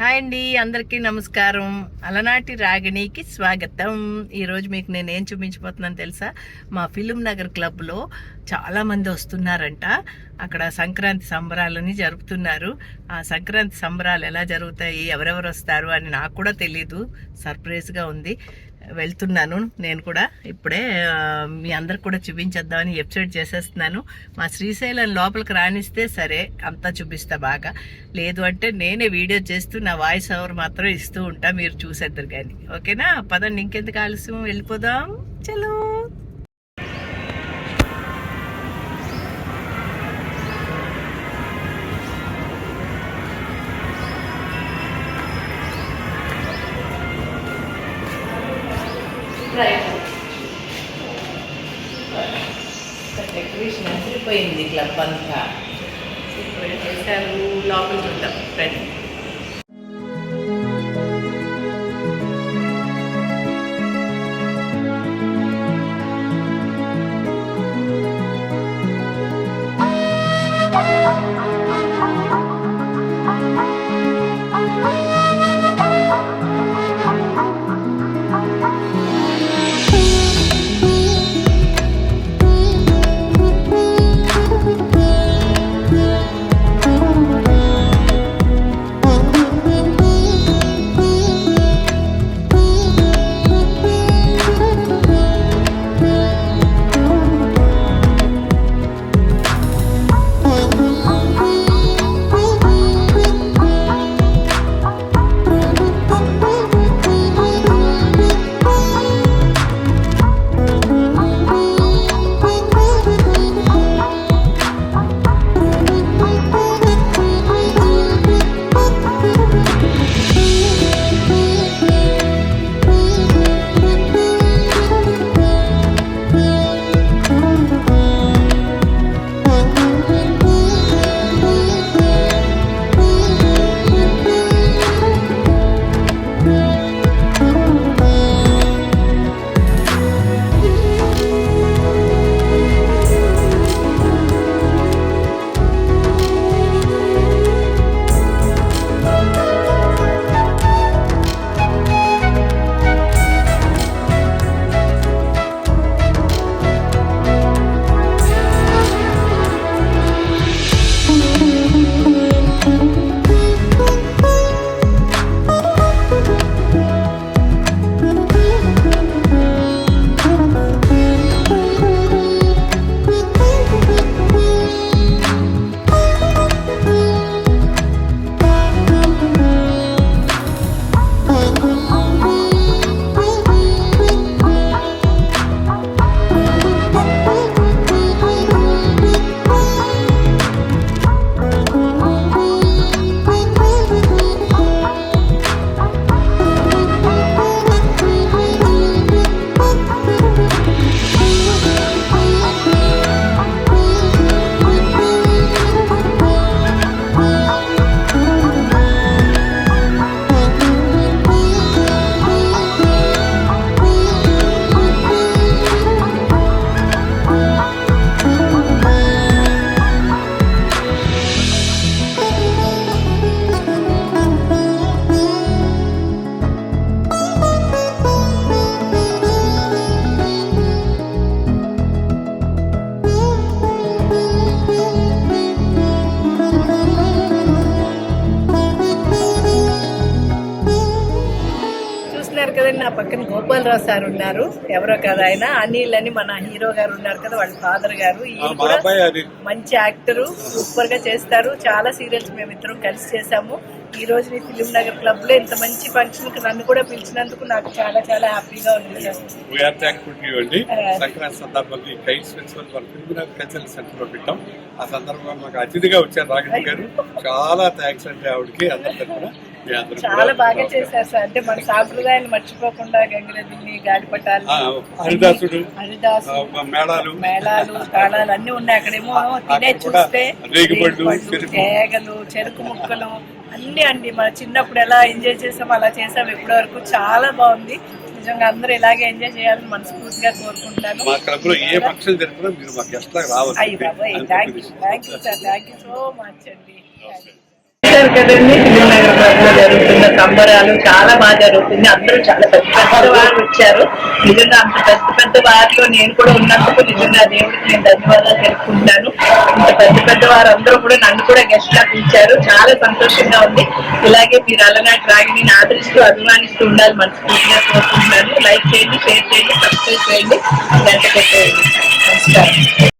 Hi అండి, అందరికీ నమస్కారం. అలనాటి రాగిణికి స్వాగతం. ఈరోజు మీకు నేను ఏం చూపించబోతున్నాను తెలుసా? మా ఫిలిం నగర్ క్లబ్లో చాలామంది వస్తున్నారంట. అక్కడ సంక్రాంతి సంబరాలని జరుపుతున్నారు. ఆ సంక్రాంతి సంబరాలు ఎలా జరుగుతాయి, ఎవరెవరు వస్తారు అని నాకు కూడా తెలీదు. సర్ప్రైజ్గా ఉంది. వెళ్తున్నాను నేను కూడా. ఇప్పుడే మీ అందరికి కూడా చూపించేద్దామని వెబ్సైట్ చేసేస్తున్నాను. మా శ్రీశైలం లోపలికి రానిస్తే సరే అంతా చూపిస్తా బాగా, లేదు అంటే నేనే వీడియో చేస్తూ నా వాయిస్ ఓవర్ మాత్రం ఇస్తూ ఉంటా, మీరు చూసేద్దరు కానీ. ఓకేనా? పదండి, ఇంకెందుకు ఆలస్యం, వెళ్ళిపోదాం. చలో. డెకరేషన్ అదిరిపోయింది క్లబ్ అంతా. ఇప్పుడు ఏం చేశారు, లోపల చూద్దాం రండి. కదండి, నా పక్కన గోపాలరావు సార్ ఉన్నారు. ఎవరో కదా ఆయన, అనిల్ అని మన హీరో గారు ఉన్నారు కదా, వాళ్ళ ఫాదర్ గారు. ఈయన కూడా మంచి యాక్టరు, సూపర్ గా చేస్తారు. చాలా సీరియల్స్ మేమిద్దరం కలిసి చేసాము. ఈ రోజు ఈ ఫిలిం నగర్ క్లబ్ లో ఇంత మంచి ఫంక్షన్ కి నన్ను కూడా పిలిచినందుకు నాకు చాలా చాలా హ్యాపీగా ఉంది. సంక్రాంతి సందర్భంగా kites festival film Nagar cultural centre లో పెట్టాం. ఆ సందర్భంగా మాకు అతిథిగా వచ్చారు రాగిణి గారు. చాలా థ్యాంక్స్ అంటే ఆవిడకి అందరి కూడా. చాలా బాగా చేశారు సార్. అంటే మన సాంప్రదాయాన్ని మర్చిపోకుండా గంగిరెద్దుని, గాలిపటాలు, హరిదాసుడు, మేళాలు, తాళాలు అన్ని ఉన్నాయి. అక్కడేమో తినే చూస్తే తేగలు, చెరుకు ముక్కలు అన్ని అండి. మన చిన్నప్పుడు ఎలా ఎంజాయ్ చేసామో అలా చేసాం ఇప్పటి వరకు. చాలా బాగుంది. నిజంగా అందరూ ఇలాగే ఎంజాయ్ చేయాలని మనస్ఫూర్తిగా కోరుకుంటున్నాను. Thank you sir, thank you so much అండి. చూసారు కదండి, ఫిలిం నగర్ క్లబ్ లో జరుగుతున్న సంబరాలు చాలా బాగా జరుగుతుంది. అందరూ చాలా పెద్ద పెద్ద వారు వచ్చారు. నిజంగా అంత పెద్ద పెద్ద వారిలో నేను కూడా ఉన్నందుకు నిజంగా దేవుడికి నేను ధన్యవాదాలు తెలుపుకుంటాను. ఇంత పెద్ద పెద్ద వారు అందరూ కూడా నన్ను కూడా గెస్ట్ లా పిలిచారు. చాలా సంతోషంగా ఉంది. ఇలాగే మీరు అలనాటి రాగిణిని ఆదరిస్తూ అభిమానిస్తూ ఉండాలి మనస్ఫూర్తిగా కోరుకుంటున్నాను. లైక్ చేయండి, షేర్ చేయండి, సబ్స్క్రైబ్ చేయండి, గంట పెట్టేయండి. నమస్కారం.